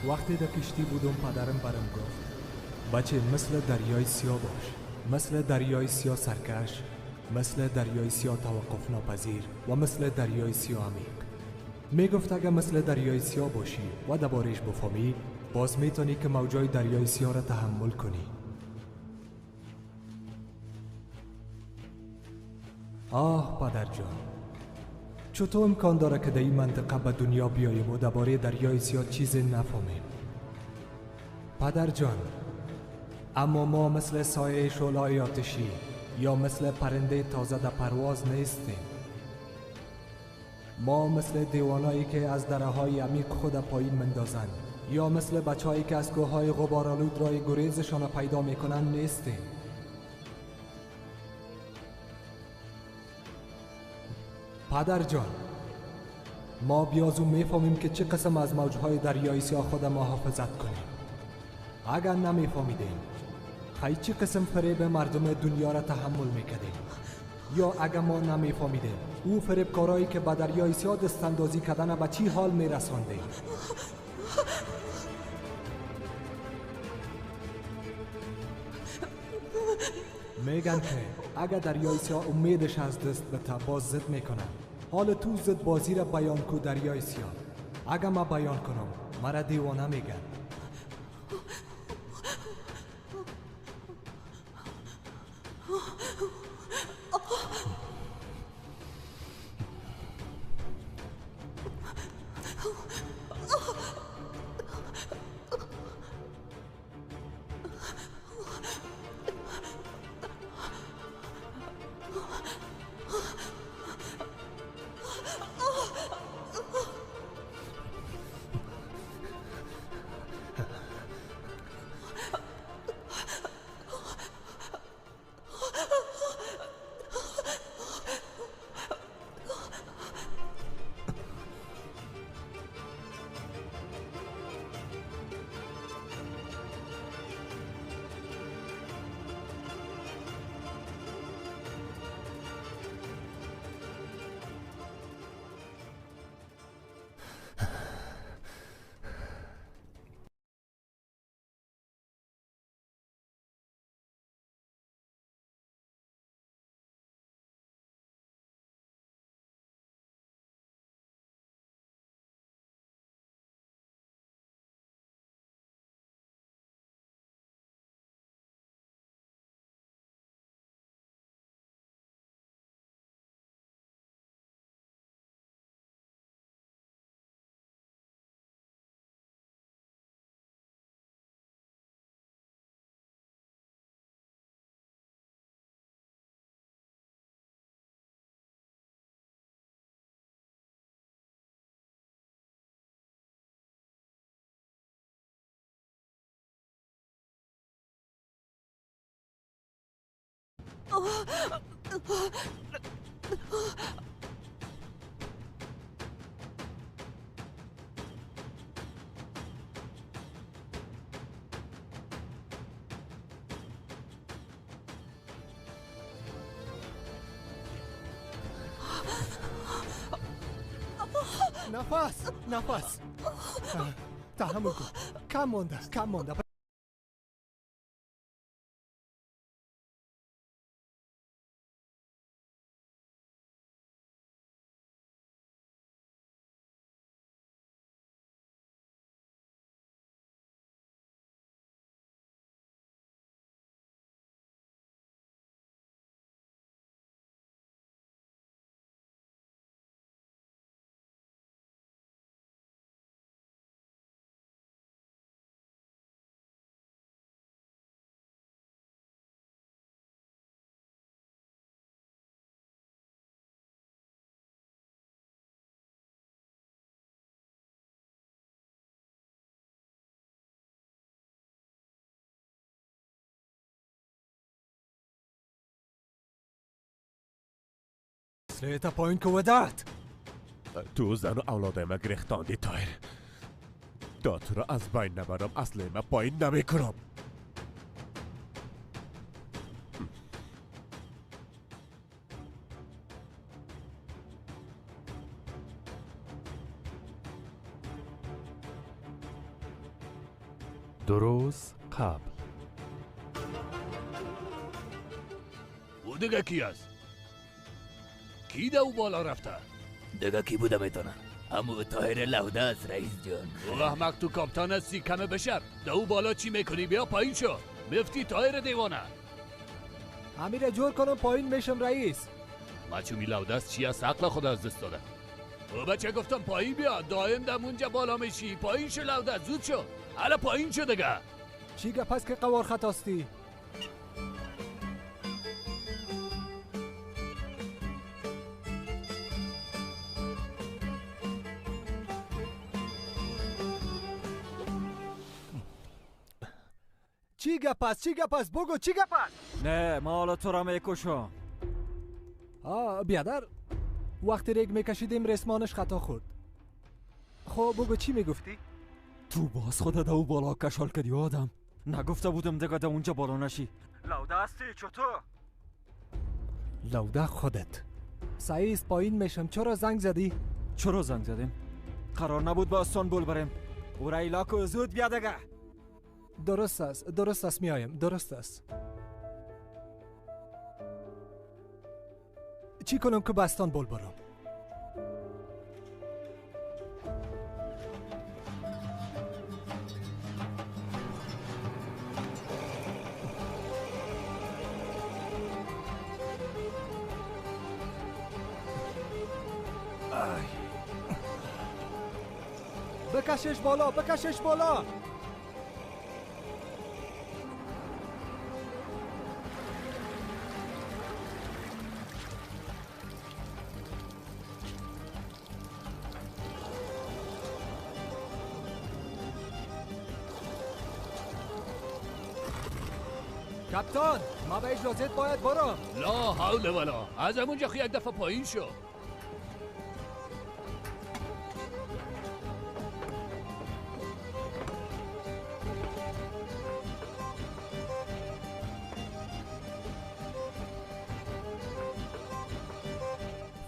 وقتی در کشتی بودم پدرم برم گفت بچه مثل دریای سیاه باش، مثل دریای سیاه سرکش، مثل دریای سیاه توقف ناپذیر و مثل دریای سیاه عمیق. میگفت اگر مثل دریای سیاه باشی و دربارش بفهمی باز میتونی که موجای دریای سیاه را تحمل کنی. آه پدر جان، چطور امکان داره که در این منطقه به دنیا بیاییم و درباره دریای سیاه چیزی نفهمیم؟ پدر جان، اما ما مثل سایه شعله‌های آتشی یا مثل پرنده تازه در پرواز نیستیم. ما مثل دیوانایی که از دره‌های عمیق خود پایین مندازند یا مثل بچه‌هایی که از کوه‌های غبارآلود راه گریزشان را پیدا میکنند نیستیم. پدر جان، ما بیازو میفهمیم که چه قسم از موجهای دریای سیاه خود محافظت کنیم. اگر نمیفهمیدیم خیلی چه قسم فریب مردم دنیا را تحمل میکردیم، یا اگر ما نمیفهمیدیم او فریبکارایی که به دریای سیاه دستاندازی کردن به چی حال میرساندیم. میگن که اگر دریای سیاه امیدش از دست بته باز زد میکنن. حال تو زد بازی را بیان کو دریای سیاه. اگر ما بیان کنم مرا دیوانه میگن. نفس تحمل کن. کم مونده. سلیتا پایین که ودارد. تو زن و اولاد ما گرفتاندی تایر. تا تو را از بین نبرم اصلی ما پایین نمی کنم. دو روز قبل. او دیگه کی است؟ کی ده او بالا رفته؟ دیگه کی بوده میتونه؟ همو طاهر لوده است رئیس جان. او احمق تو کاپتان هستی کمه بشر. ده او بالا چی میکنی؟ بیا پایین شو. مفتی طاهر دیوانه. امیر جور کنم پایین میشم رئیس. مچومی لوده است چی از عقل خود از دست داده. او بچه گفتم پایین بیا. دائم دمونجا بالا میشی. پایین شو لوده زود شو. حالا پایین شو دیگه. چی گپ است که قوار خطاستی؟ چی گپ است بگو چی گپ است؟ نه ما حالا تو را میکشم. بیادر وقتی ریگ میکشیدیم رسمانش خطا خورد. خب بگو چی میگفتی؟ تو باز خودت او بالا کشال کردی آدم. نگفته بودم دیگه ده اونجا بالا نشی. لوده هستی چطور؟ لوده خودت. سعیز پایین میشم چرا زنگ زدی؟ چرا زنگ زدیم؟ قرار نبود با استانبول بریم. او را ایلاکو زود بیا دیگه. درست است میایم. درست است. چی کنم که به استانبول برم؟ بکشش بالا. کپتان ما به اجازت باید برم. لا حول ولا. از همونجا یک دفعه پایین شو.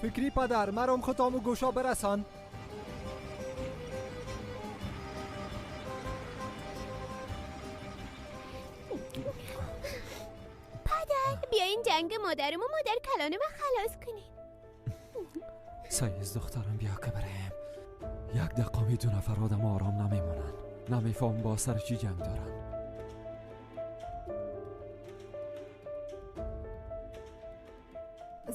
فکری پدر مرام خطامو گوشا برسان. پدر بیا این جنگ مادرم و مادر کلانه من خلاص کنین. سعیز دخترم بیا که بریم. یک دقیقه می دو نفر آدم آرام نمیمونن. نمیفهم با سر چی جنگ دارن.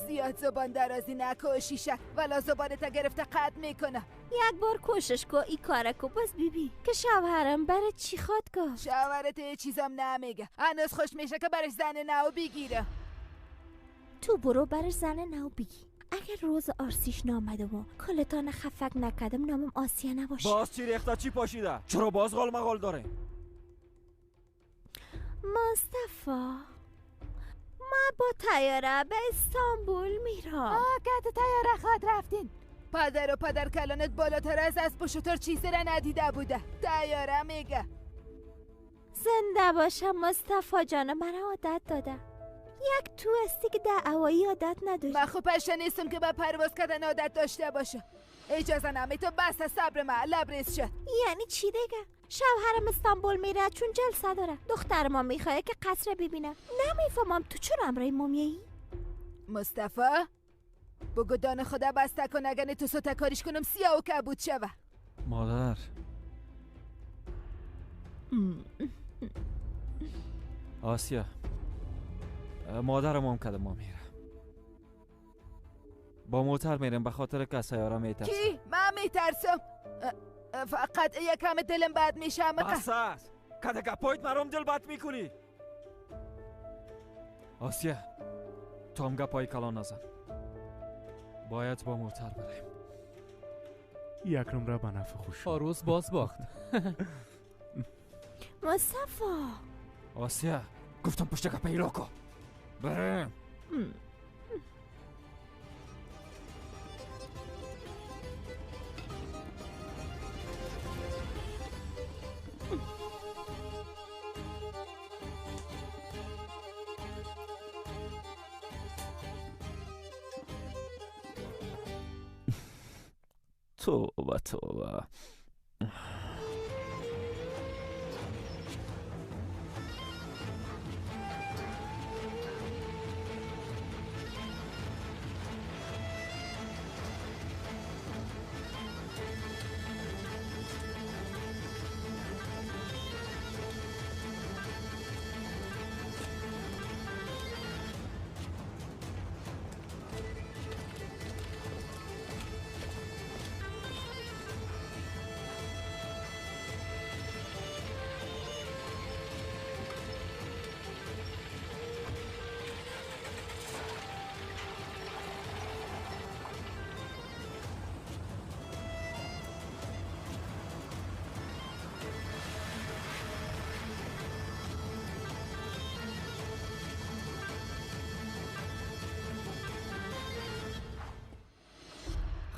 زیاد زبان درازی نکو شیشه ولا زبانتا گرفته قطع میکنه. یک بار کوشش کو ای کارکو بس بیبی که شوهرم برای چی خواد گفت. شوهرت یه چیزم نمیگه. هنوز خوش میشه که برش زن نو بگیره. تو برو برش زن نو بگی. اگر روز آرسیش نامده و کلتان خفک نکدم نامم آسیه نباشه. باز چی ریخته چی پاشیده؟ چرا باز غال مغال داره؟ مصطفی ما با طیاره به استانبول میرم. که طیاره خواد رفتین. پدر و پدر کلانت بالاتر از اسب و شتر چیزی را ندیده بوده. طیاره میگه. زنده باشم مصطفی جان من عادت داده. یک توستی که دعوایی عادت نداشت. من خوب پشه نیستم که با پرواز کردن عادت داشته باشه. اجازه نمی تو بس صبر من لبریز شد. یعنی چی دیگه؟ شوهرم استانبول میره چون جلسه داره. دختر ما میخواه که قصر ببینه. نمیفهمم تو چرا امرای مومیهی؟ مصطفی بگو دان خدا بسته کن اگه تو سوتا کاریش کنم سیاه و کبود شوه. مادر آسیا مادرم هم کده ما میره. با موتر میریم به خاطر که سیاره میترسم. کی؟ من میترسم. فقط یکم دلم بد میشه. بس است کده گپایت مرام دل بد میکنی. آسیا تو هم گپای کلان نزن. باید با موتر بریم. یک نمره به نفع خوش. روز باز باخت. مصطفی آسیا گفتم پشت گپ ایلاکو بریم. توبه توبه.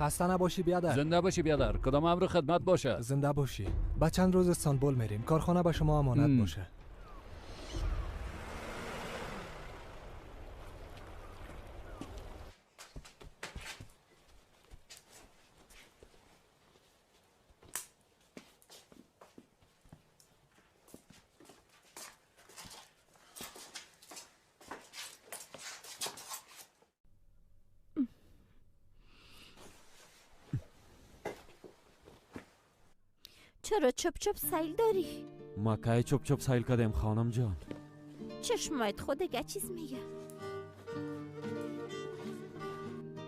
خسته نباشی بیادر. زنده باشی بیادر. کدام امر خدمت باشه؟ زنده باشی. با چند روز استانبول میریم. کارخانه به شما امانت باشه. چرا چپ چپ سیل داری؟ ما کی چپ چپ سیل کردیم خانم جان. چشمایت خود دیگه چیز میگه.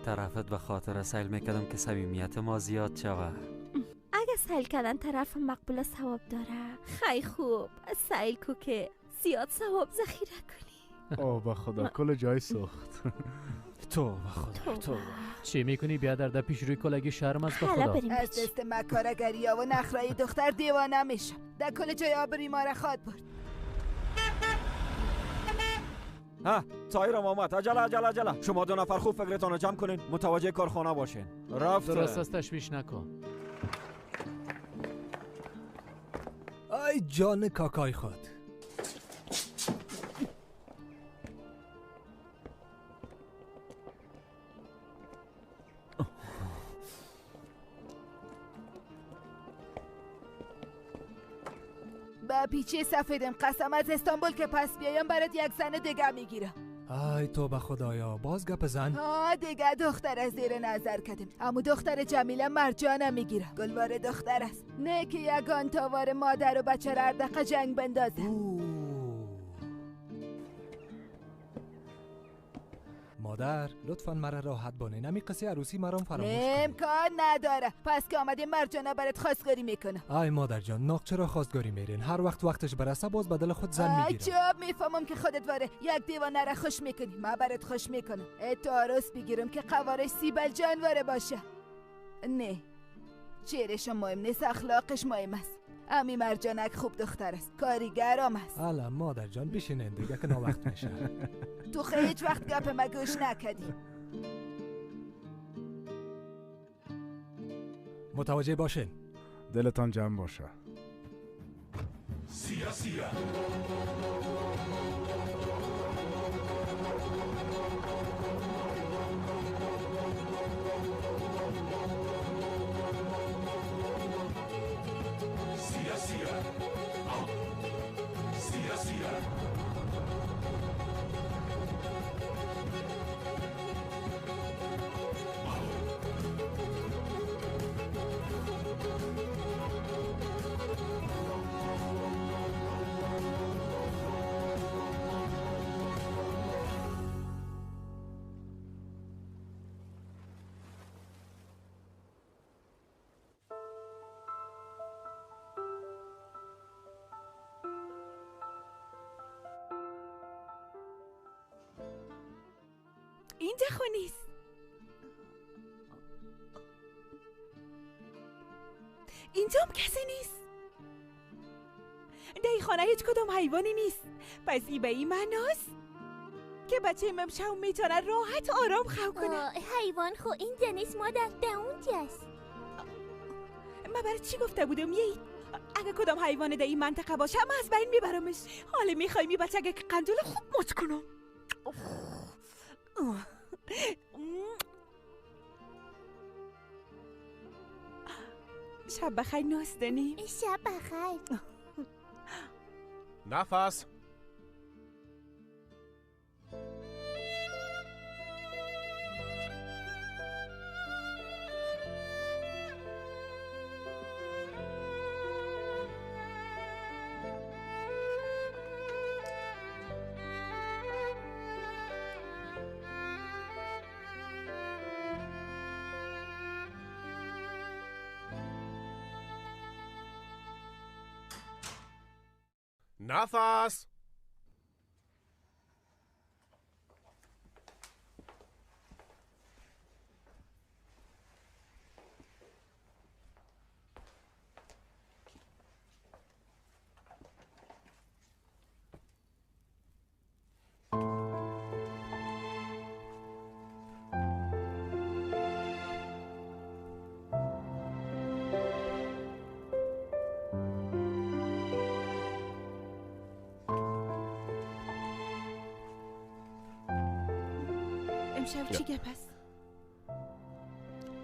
طرفت به خاطر سیل میکردم که صمیمیت ما زیاد شوه. اگه سیل کردن طرف مقبول ثواب داره خیلی خوب. سیل کو که زیاد ثواب ذخیره کنی. اوه به خدا کل جای سخت. تو به خدا تو. چی میکنی بیادر؟ در پیش روی کلگی شرم از به حالا خدا. بریم از بچه. دست مکارگری ها و نخرای دختر دیوانه میشم. در کل جای آبری ما را خواد برد. ها تایرم آمد. عجله. شما دو نفر خوب فکرتان رو جمع کنین. متوجه کارخانه باشین. رفته. درست است، تشویش نکن. ای جان کاکای خود. با پیچه سفیدم قسم از استانبول که پس بیایم برات یک زن دیگه میگیرم. ای تو به خدایا باز گپ زن. دیگه دختر از زیر نظر کردیم. اما دختر جمیله مرجانم میگیرم. گلوار دختر است. نه که یگان تاوار مادر و بچه را اردق جنگ بندازه. مادر لطفا مرا راحت بانه. نمی قصه عروسی مرام فراموش کنی. امکان نداره. پس که آمدیم مرجانه برات خواستگاری میکنه. ای مادر جان ناقچه را خواستگاری میرین. هر وقت وقتش برسه باز بدل خود زن میگیرم. جواب میفهمم که خودت واره یک دیوانه را خوش میکنی. من برات خوش میکنم. تو عروس بگیرم که قوارش سیبل جانواره باشه. نه چهرش مهم نیست، اخلاقش مهم است. امی مرجانک خوب دختر است، کاریگرام است. حالا مادر جان بشینین دیگه که وقت میشه. تو هیچ وقت گپ ما گوش نکردی. متوجه باشین. دلتان جمع باشه. اینجا خونیست. اینجا هم کسی نیست. در این خانه هیچ کدام حیوانی نیست. پس ای به این معناست که بچه امشب میتونه راحت آرام خواب کنه. حیوان خو اینجا نیست مادر، ده اونجاست. من برای چی گفته بودم یه اگه کدام حیوان در این منطقه باشه من از بین میبرمش. حالا میخوای می بچه اگه قندول خوب مچ کنم. شب بخیر ناستنی. شب بخیر. نفس. نفس. امشب چی گپ است؟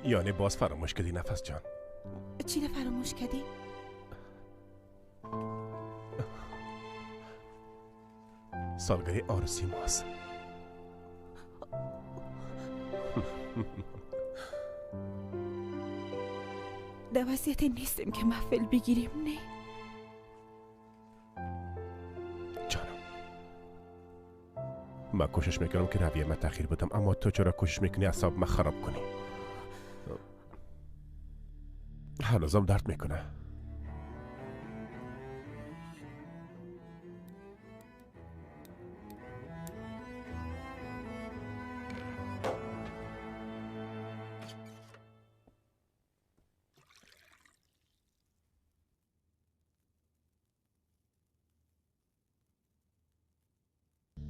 یعنی باز فراموش کردی نفس جان؟ چی رو فراموش کردی؟ سالگرد عروسی ماست. در وضعیت نیستیم که محفل بگیریم. نه جانم، من کوشش میکنم که رویه من تغییر بدم، اما تو چرا کوشش میکنی اعصاب من خراب کنی؟ هنوزم درد میکنه.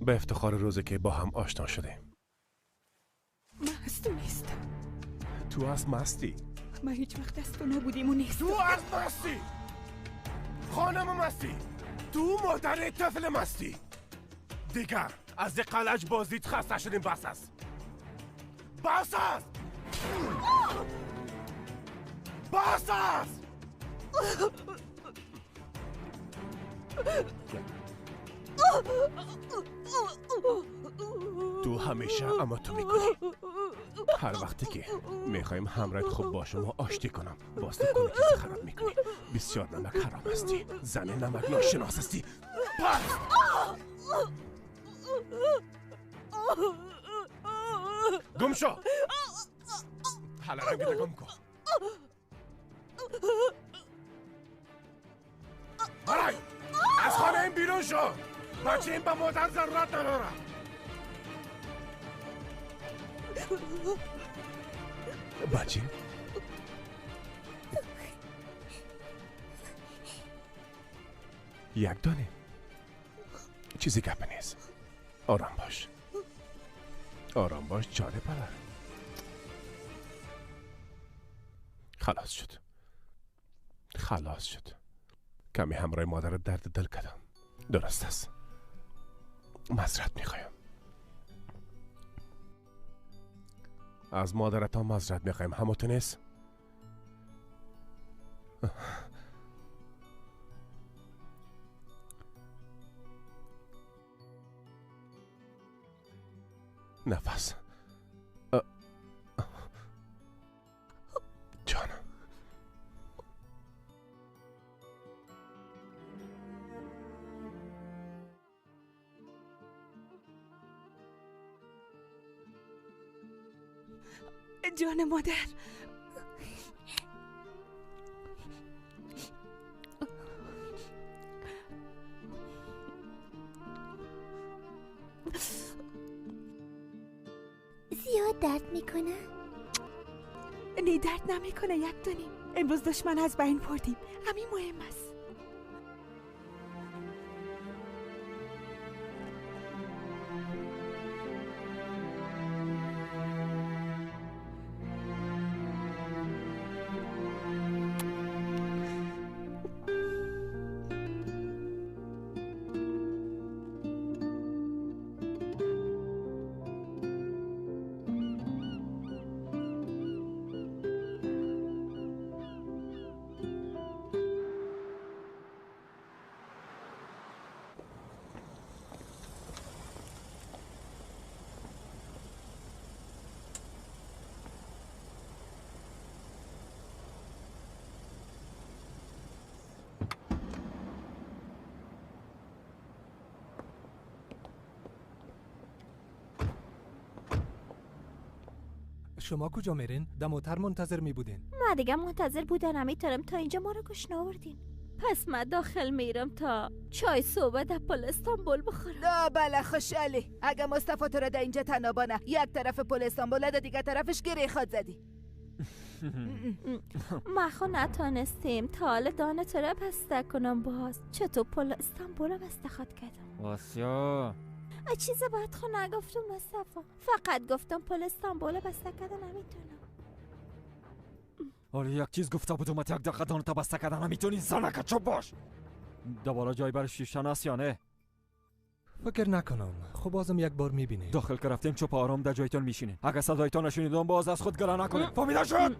به افتخار روزی که با هم آشنا شدیم. من از تو نیستم. تو از مستی؟ من هیچ وقت از تو نبودیم و نیستم. تو از مستی؟ خانم مستی؟ تو مادر طفل مستی؟ دیگر از قلج بازیت خسته شدیم. بس است. بس است. بس است. تو همیشه اما تو میکنی. هر وقتی که میخوایم همراهت خوب باشم و آشتی کنم باز تو کنی چیزی خراب میکنی. بسیار نمک حرام هستی. زن نمک ناشناس هستی. پس گم شو. حالا رنگی گم کن. برای از خانه این بیرون شو. بچه این به مادر ضرورت نداره. بچه یک دانه چیزی گپ نیست. آرام باش. آرام باش جان پدر. خلاص شد. خلاص شد. کمی همراه مادر درد دل کردم. درست است. معذرت میخوایم. از مادرت هم معذرت میخوایم. همونطور نیست؟ نفس جان جان مادر. زیاد درد میکنه؟ نه درد نمیکنه یک دانی. امروز دشمن از بین بردیم. همین مهم است. شما کجا میرین؟ دموتر منتظر می بودین. ما دیگه منتظر بودن نمیتونم تا اینجا ما رو گوش ناوردین. پس من داخل میرم تا چای صبح در پل استانبول بخورم. دا بله خوشحالی. اگه مصطفی تو رو در اینجا تنابانه یک طرف پل استانبول ده دیگه طرفش گره خود زدی. ما خو نتانستیم تا حال دانه تو رو بسته کنم. باز چطور پل استانبول رو بسته خود کردم؟ واسیا چیز باید خو نگفتم مصطفی. فقط گفتم پل استانبول بسته کردن نمیتونم. آره یک چیز گفته بودم یک دقیقه دانه تا بسته کردن نمیتونی. زنکه چوب باش. دوباره جای برای شیشتن است یا نه؟ فکر نکنم. خب بازم یک بار میبینی. داخل که رفتیم چوب آرام در جایتان میشینین. اگه صدایتان نشنیدم باز از خود گله نکنین. فهمیده شد؟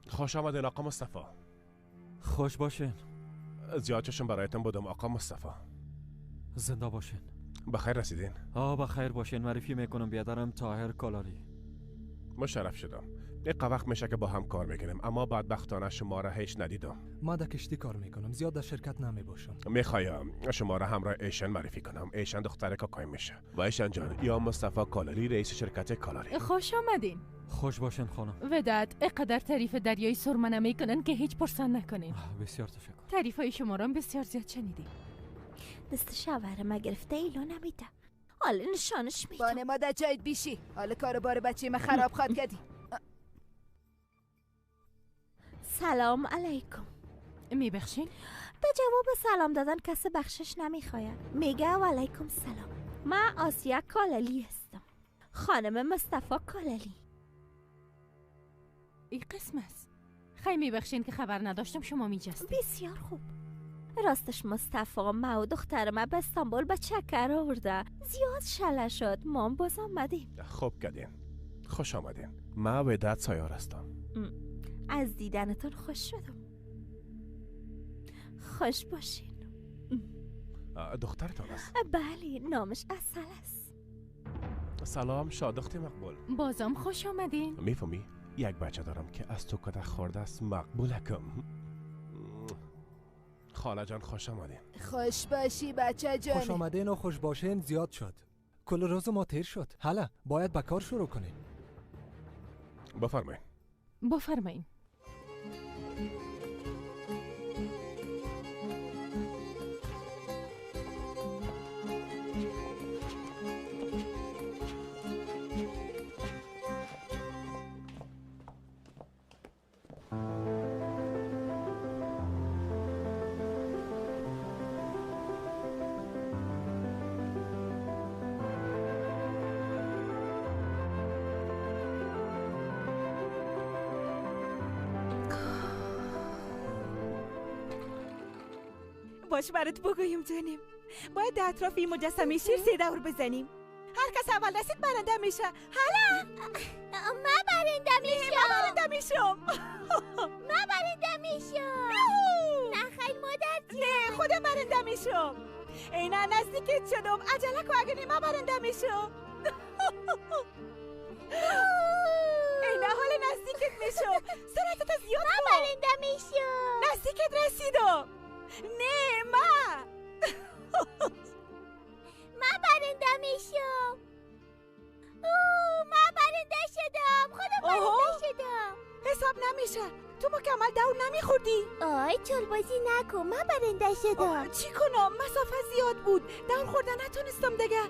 خوش آمدین آقا مصطفی. خوش باشین. زیاد چشم برایتان بودم آقا مصطفی. زنده باشین. بخیر رسیدین. بخیر باشین. معرفی میکنم بیادرم طاهر کالالی. مشرف شدم. یک وقت میشه که با هم کار میکنیم اما بدبختانه شما را هیچ ندیدم. ما در کشتی کار میکنم. زیاد در شرکت نمی باشم. میخوایم شما را همراه ایشن معرفی کنم. ایشن دختر کاکای میشه. و ایشن جان یا مصطفی کالالی رئیس شرکت کالالی. خوش آمدین. خوش باشین خانم. وداد اقدر تعریف دریای سرمه نمیکنن که هیچ پرسان نکنین. بسیار تشکر. تعریف های شما را بسیار زیاد شنیدیم. دست شوهرم گرفته ایلو نمیده. حالا نشانش میدم. بانه ما در جایت بیشی. حالا کار بار بچه ما خراب خواد کردی. سلام علیکم. میبخشین؟ به جواب سلام دادن کسی بخشش نمیخواید. میگه و علیکم سلام. من آسیا کالالی هستم. خانم مصطفی کالالی. این قسم است. خیلی میبخشین که خبر نداشتم شما میجستین. بسیار خوب. راستش مصطفی ما و دخترم به استانبول به چکر آورده. زیاد شله شد. ما باز آمدیم. خوب کردین. خوش آمدین. من وداد سایار هستم. از دیدنتون خوش شدم. خوش باشین. دخترتان است. بله نامش اصل است. سلام شادختی مقبول. بازم خوش آمدین. میفهمی؟ یک بچه دارم که از تو کده خورده است. مقبولکم. خاله جان خوش آمدین. خوش باشی بچه جان. خوش آمدین و خوش باشین زیاد شد. کل روز ما تیر شد. حالا باید به کار شروع کنیم. بفرمایید. بفرمایین. باش برات بگویم جانم. باید در اطراف این مجسمه شیر 3 دور بزنیم. هر کس اول رسید برنده میشه. حالا من برنده میشم. من برنده میشم. من برنده میشم. نه خیلی مادر جون. نه خودم برنده میشم. اینا نزدیکت شدم. عجله کن اگه نه من برنده میشم. اینا حال نزدیکت میشم. سرعتت زیاد کن. من برنده میشم. نزدیکت رسیدم. نه من برنده میشم. من برنده شدم. خودم برنده شدم. حساب نمیشه. تو مکمل دور نمیخوردی. آی چول بازی نکن. من برنده شدم. چی کنم؟ مسافه زیاد بود. دور خوردن نتونستم دیگه.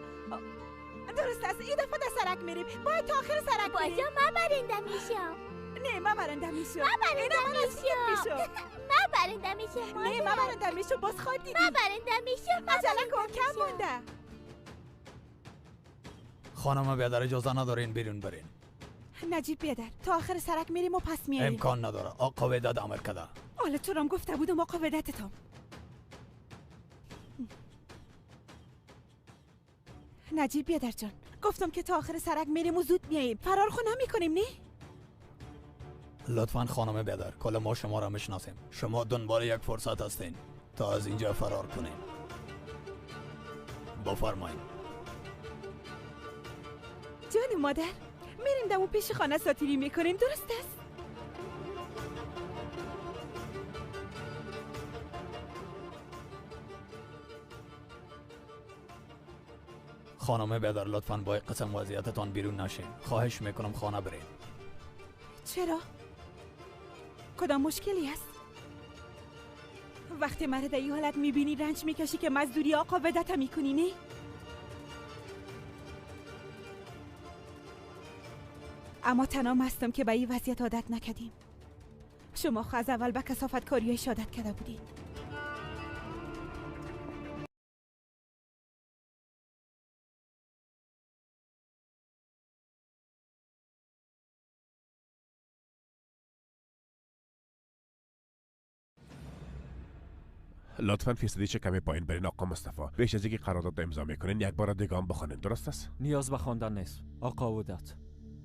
درست است. این دفعه در سرک میریم. باید تا آخر سرک بریم. بازم من برنده میشم. نه من برنده میشم. من برنده میشم. من برنده میشم. نه من برنده میشم. باز خود دیدی. من برنده میشم. عجله کن کم مونده. خانم بیادر اجازه ندارین بیرون برین. نجیب بیادر تا آخر سرک میریم و پس میاریم. امکان نداره. آقا وداد امر کده. حالا تو رام گفته بودم آقا ودادتم. نجیب بیادر جان گفتم که تا آخر سرک میریم و زود میاییم. فرار خو نمیکنیم نه؟ لطفاً خانم بیادر کل ما شما را میشناسیم. شما دنبال یک فرصت هستین تا از اینجا فرار کنین. بفرمایید. جان مادر میریم دمو پیش خانه ساتیری میکنیم. درست است؟ خانم بیادر لطفاً با قسم وضعیتتان بیرون نشین. خواهش میکنم خانه برین. چرا؟ کدام مشکلی است؟ وقتی مرا در این حالت میبینی رنج میکشی که مزدوری آقا ودت میکنی نه؟ اما تنها هستم که به این وضعیت عادت نکردیم. شما خو از اول به کثافت کاری عادت کرده بودید. لطفاً فیصدی چه کمی پایین برین آقا مصطفی. بیش از اینکه قرارداد امضا میکنین یک بار دیگه هم بخونین، درست است؟ نیاز به خواندن نیست آقا ودت.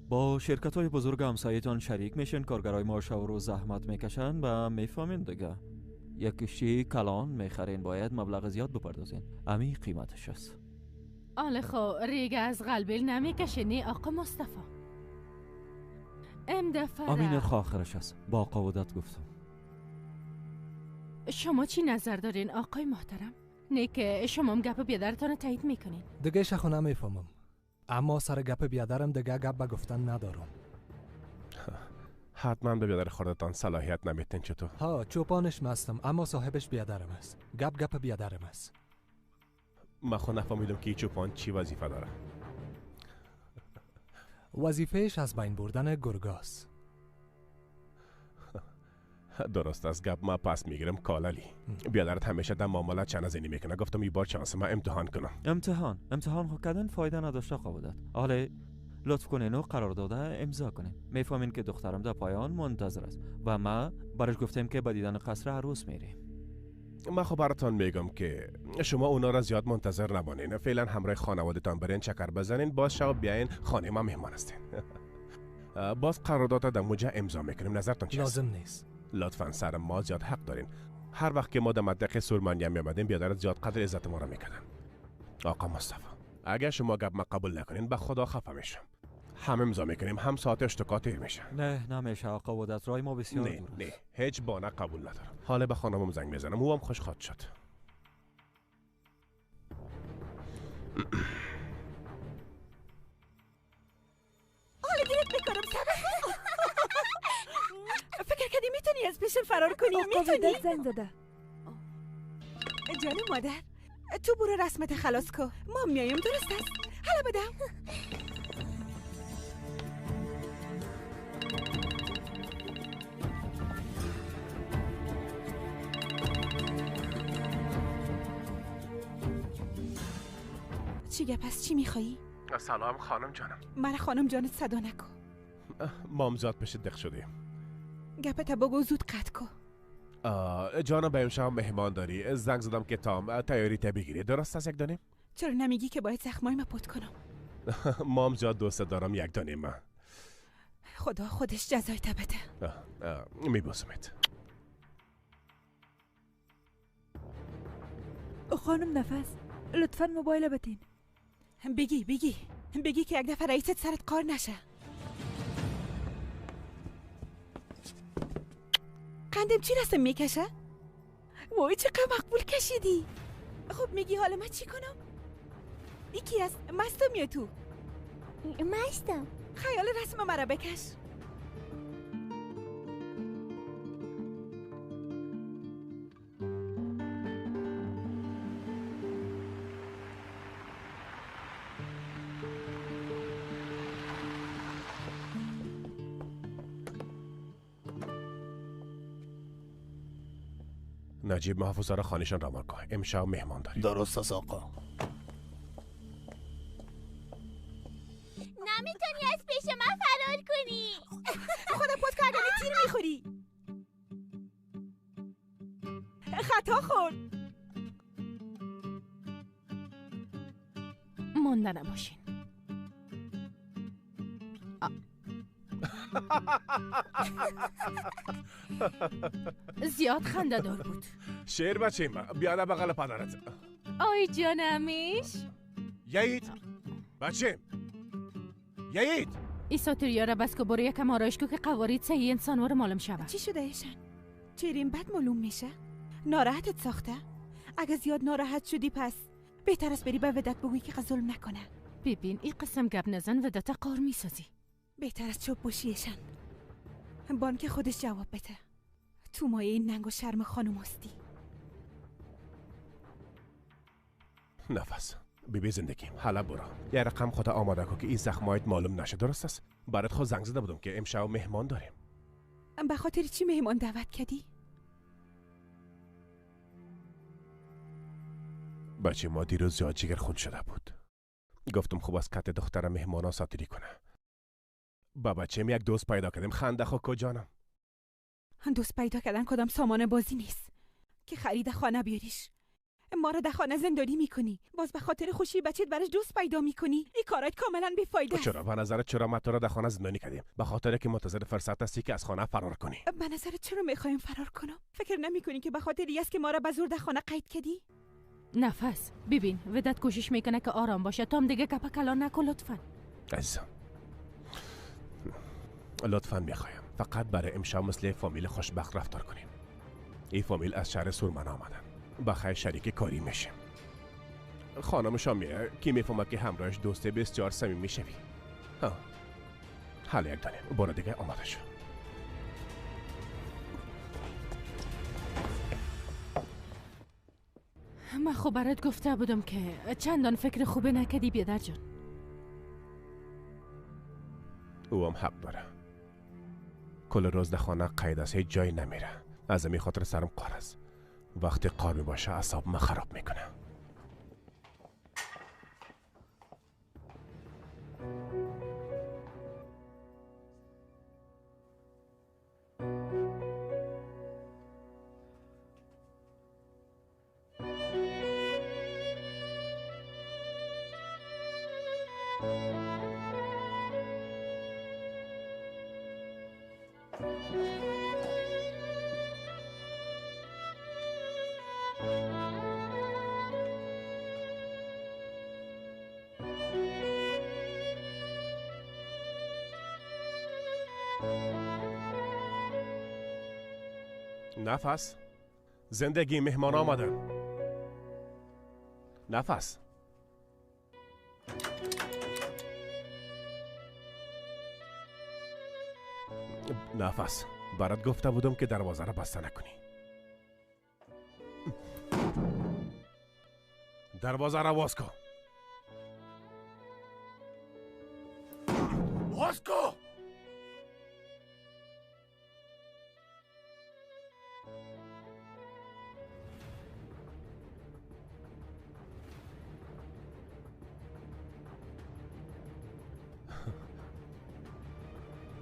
با شرکت های بزرگ همسایتان شریک میشین، کارگرای ما شب و روز زحمت میکشن و میفهمین دیگه. یک کشتی کلان میخرین، باید مبلغ زیاد بپردازین، امی قیمتش است. آله خو ریگ از قلبیل نمیکشینی آقا مصطفی. امین آخرش است. با آقا ودت گفتم. شما چی نظر دارین آقای محترم؟ نه که شما هم گپ بیادرتان تایید میکنین. دیگه شخو نمیفهمم، اما سر گپ بیادرم دیگه گپ به گفتن ندارم. حتما به بیادر خودتان صلاحیت نمیتین چطور؟ ها چوپانش مستم، اما صاحبش بیادرم است. گپ بیادرم است. من خود نفهمیدم که این چوپان چی وظیفه داره. وظیفهش از بین بردن گرگاست. درست است، گپ ما پس میگیرم کاللی. بیادرت همیشه در معاملات چند زنی میکنه، گفتم این بار چانس ما امتحان کنم. امتحان خود کردن فایده نداشته آقا ودت. حالا لطف کنین و قرارداد امضا کنین. میفهمین که دخترم در پایان منتظر است و ما برش گفتیم که با دیدن قصر عروس میریم. من خب براتون میگم که شما اونا را زیاد منتظر نمانین، فعلا همراه خانواده‌تان برین چکر بزنین، باز شب بیاین خانه ما مهمان هستین. باز قرارداد در موجه امضا میکنیم، نظرتون چیست؟ لازم نیست. لطفاً سر ما زیاد حق دارین. هر وقت که ما در مدرق سورمانیا میامدیم بیادرت زیاد قدر عزت ما را میکردن. آقا مصطفی اگر شما گپ ما قبول نکنین به خدا خفه میشم. هم امضا میکنیم هم ساعت اشتکا تیر میشه. نه نمیشه آقا ودت، رای ما بسیار دور است. نه هیچ بانه قبول ندارم. حالا به خانمم زنگ میزنم، او هم خوشخواد شد. حالا دیرت میکنم فکر کردی میتونی از پیشم فرار کنی؟ میتونی؟ زنگ زده. جان مادر تو برو رسمت خلاص کو، ما میایم، درست است؟ حالا بدم. چی گپ است؟ چی میخوایی؟ سلام خانم جانم. من خانم جانت صدا نکن. مامزاد بشه دق شدیم. گپت بگو زود قطع کو. جانم به امشب مهمان داری، زنگ زدم که تام تیاری تا بگیری، درست است یک دانیم؟ چرا نمیگی که باید زخمای ما پود کنم؟ مامزاد دوست دارم یک دانیم من. خدا خودش جزای بده. میبوسمت. خانم نفس لطفاً موبایل بتین. بگی که یک دفعه رئیست سرت قار نشه. قندم چی رسم میکشه؟ وای چقدر مقبول کشیدی. خب میگی حالا من چی کنم؟ یکی است مستم یا تو؟ مستم. خیال رسم مرا بکش. نجیب محفوظه را خانهشان رمان کن، امشب مهمان داریم. درست است آقا. نمیتونی از پیش من فرار کنی. خدا پود کردن تیر میخوری. خطا خورد. مونده نباشین. زیاد خنده دار بود. شیر بچیم بیاده بغل پدرت. آی جانمیش یعید بچیم یعید ای ساتوریا را بس که برو یکم آرایش که قوارید صحیح انسانوار مالم شود. چی شده ایشان؟ چریم بد معلوم میشه؟ ناراحتت ساخته؟ اگه زیاد ناراحت شدی پس بهتر است بری به ودت بگویی که ظلم نکنه. ببین این قسم گپ نزن ودت قار میسازی. بهتر از چوب باشیشن. بانک خودش جواب بده. تو مایه این ننگ و شرم خانم هستی. نفس بیبی زندگی حالا برو یه رقم خدا آماده کن که این زخمایت معلوم نشه، درست است؟ برات خود زنگ زده بودم که امشب مهمان داریم. به خاطر چی مهمان دعوت کردی؟ بچه ما دیروز زیاد جگر خون شده بود. گفتم خوب از کت دخترم مهمانا ساتیری کنه. با بچه‌م یک دوست پیدا کردیم. خنده خو کجانم. دوست پیدا کردن کدام سامان بازی نیست که خرید خانه بیاریش. ما را در خانه زندانی میکنی. باز به خاطر خوشی بچت برش دوست پیدا میکنی. این کارات کاملا بیفایده است. چرا به نظرت چرا ما تو را در خانه زندانی کردیم؟ به خاطر که منتظر فرصت هستی که از خانه فرار کنی. به نظرت چرا میخوایم فرار کنم؟ فکر نمیکنی که به خاطر است که ما را به زور در خانه قید کردی؟ نفس ببین ودت کوشش میکنه که آرام باشه. تام دیگه گپ کلان نکن لطفا. عزیزم لطفا میخوایم فقط برای امشب مثل فامیل خوشبخت رفتار کنیم. این فامیل از شهر سورمن آمدن. بخیر شریک کاری میشیم. خانم شامیه که میفهمد که همراهش دوست بسیار صمیمی شوی. حالا یک دانه برو دیگه آماده شو. من خب برات گفته بودم که چندان فکر خوبه نکردی بیادر جان. او هم حق داره. کل روز در خانه قید است، هیچ جایی نمیره. از همین خاطر سرم قار است. وقتی قار می باشه اعصاب من خراب میکنه. نفس زندگی مهمان آمدن. نفس نفس برات گفته بودم که دروازه را بسته نکنی. دروازه را باز کن. باز کن.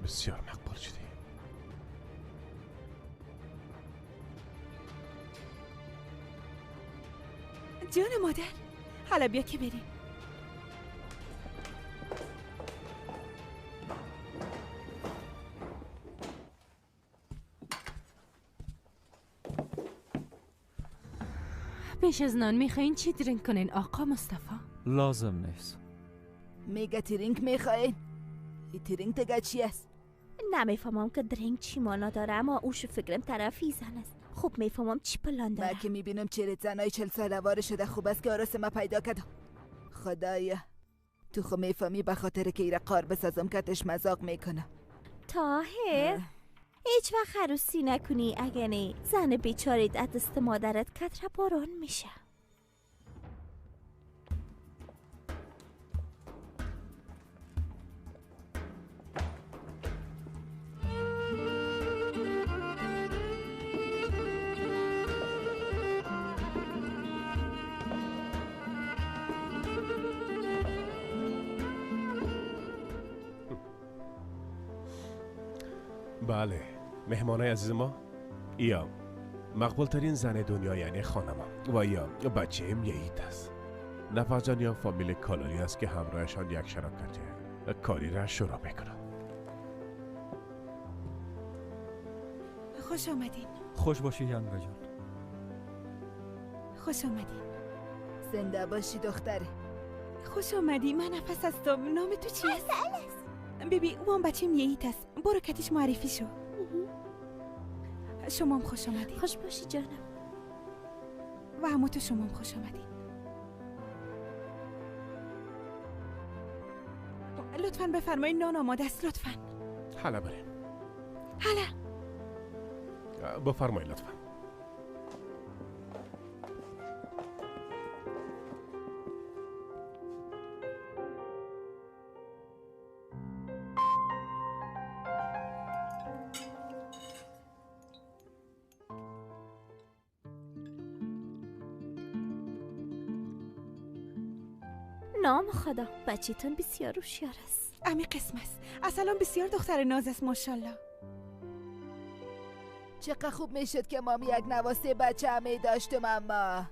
بسیار مقبول شدی. جان مادر حالا بیا که بریم. پیش از نان میخواین چی درینک کنین آقا مصطفی؟ لازم نیست. میگه ترینک میخواین؟ این ترینک دیگه چی است؟ نمیفهمم که درینک چی مانا داره، اما اوش فکرم طرفی زن است. خوب میفهمم چی پلان داره. من که میبینم چهره زنای 40 ساله واره شده. خوب است که آراس ما پیدا کردم. خدایا تو خو میفهمی به خاطر که ایره قار بسازم کتش مذاق میکنه. طاهر هیچ وقت عروسی نکنی اگه نه زن بیچارید از دست مادرت کتره باران میشه. بله مهمانای عزیز ما، یا مقبول ترین زن دنیا یعنی خانم و یا بچه یهید است. نفس جان یا فامیل کالاری است که همراهشان یک شراکت کاری را شروع میکنم. خوش آمدین. خوش باشی ینگا جان. خوش آمدین. زنده باشی دختره. خوش آمدی. من نفس هستم. نام تو چی است؟ بیبی او هم بچه میهیت است. برو کتیش معرفی شو. شما هم خوش آمدی. خوش باشی جانم. و همو تو شما هم خوش آمدی. لطفاً بفرمایید نان آماده است. لطفاً. حالا بریم. حالا بفرمایید لطفاً. نام خدا بچه‌تون بسیار هوشیار است. امی قسم است. اصلا بسیار دختر ناز است ماشاءالله. چقدر خوب میشد که مام یک نواسه بچه همه داشتم، اما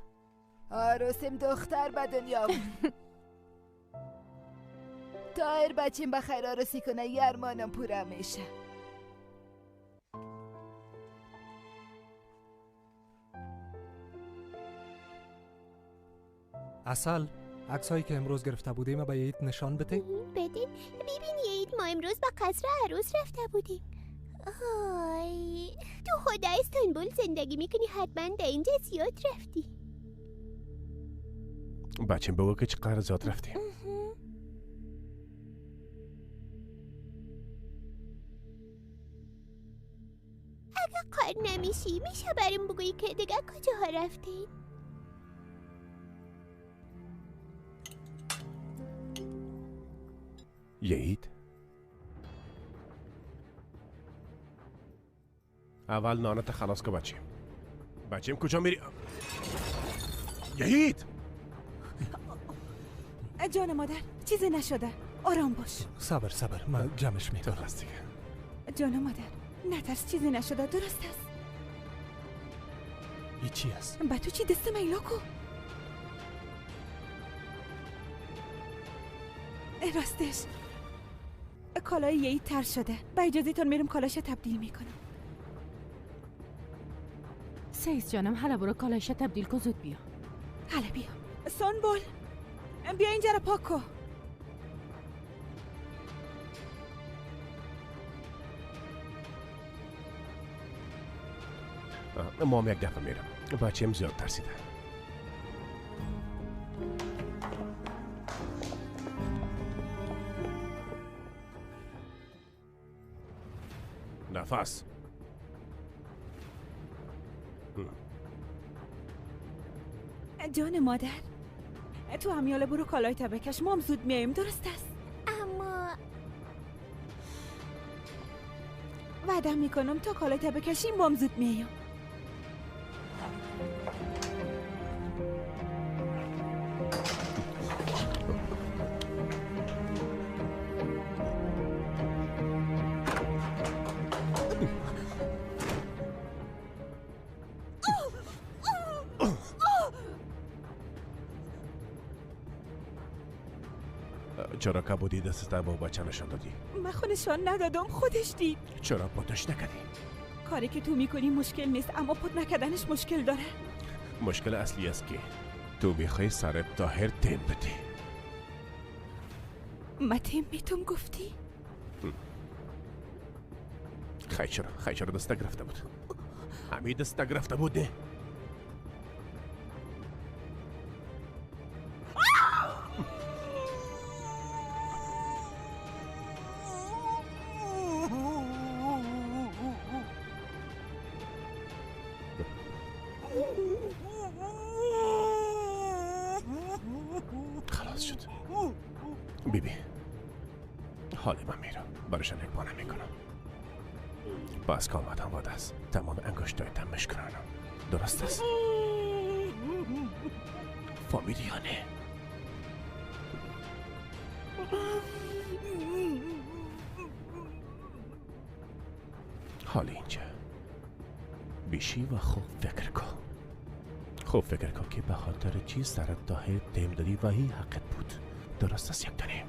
آروسم دختر به دنیا بود. تا هر بچیم بخیر آروسی کنه یرمانم پورا میشه. اصل عکسایی که امروز گرفته بودیم به یید نشان بده. بدین ببین یید ما امروز با قصر عروس رفته بودیم. آی تو خود استانبول زندگی میکنی، حتما در اینجا زیاد رفتی. بچیم بگو که چقدر زیاد رفتیم. اگه کار نمیشی میشه بریم بگویی که دیگه کجاها رفتین؟ یید اول نانت خلاص که بچیم کجا میری؟ یید جان مادر چیزی نشده، آرام باش. صبر من جمعش میکنم. درست دیگه. جان مادر نترس، چیزی نشده، درست است. ای چی است؟ با تو چی دست میلا کو؟ راستش کالای یهی تر شده، با اجازهتون میرم کالاش تبدیل میکنم. سیز جانم حالا برو کالایش تبدیل کن، زود بیا. حالا بیا. سنبول بیا اینجا را پاک کن. مام یک دفعه میرم، بچیم زیاد ترسیده. نفس. جان مادر تو همیاله برو کالای تا بکش، ما هم زود میاییم، درست است؟ اما وعده میکنم تا کالای تا بکشیم ما هم زود میاییم. چرا کبودی دست با بچه نشان دادی؟ من نشان ندادم، خودش دید. چرا پتش نکردی؟ کاری که تو میکنی مشکل نیست، اما پت نکردنش مشکل داره. مشکل اصلی است که تو میخوای سر طاهر تیم بدی. من تیم میتون گفتی؟ خیلی چرا دست گرفته بود؟ همی دست گرفته بود نه؟ خلاص شد. بیبی حالی من میرم، برشان یک بانه میکنم. بس که آمدم واد است، تمام انگشتای تم مشکنم، درست است؟ فامیلیانه. حالی اینجا بیشی و خوب فکر کن. خوب فکر کن که به خاطر چی سر طاهر تیم دادی و هی حقت بود، درست است یک دنیم؟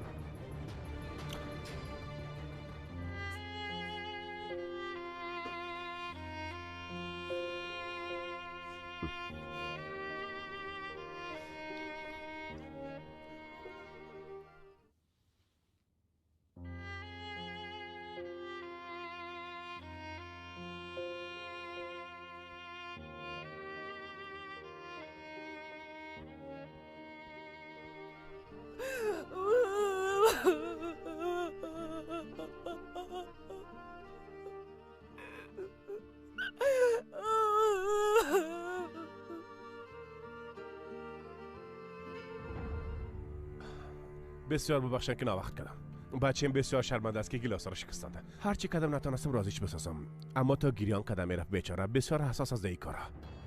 بسیار ببخشن که ناوقت کردم. بچه‌ام بسیار شرمنده است که گلاسا را شکستنده. هرچی قدم نتونستم راضیش بسازم، اما تا گریان قدم میرفت بیچاره بسیار حساس از این کارا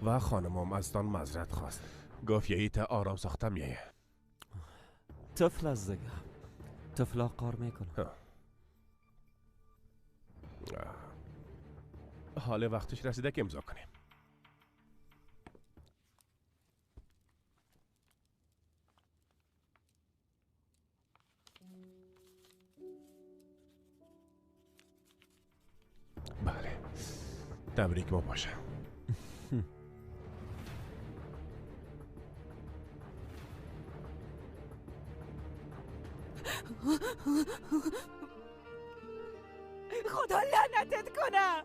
و خانمم ازتان معذرت خواست. گفت یهی تا آرام ساختم یه طفل از دیگه طفلا کار میکنه. حال وقتش رسیده که امضا کنیم. بله، تبریک ما باشه. خدا لعنتت کنه.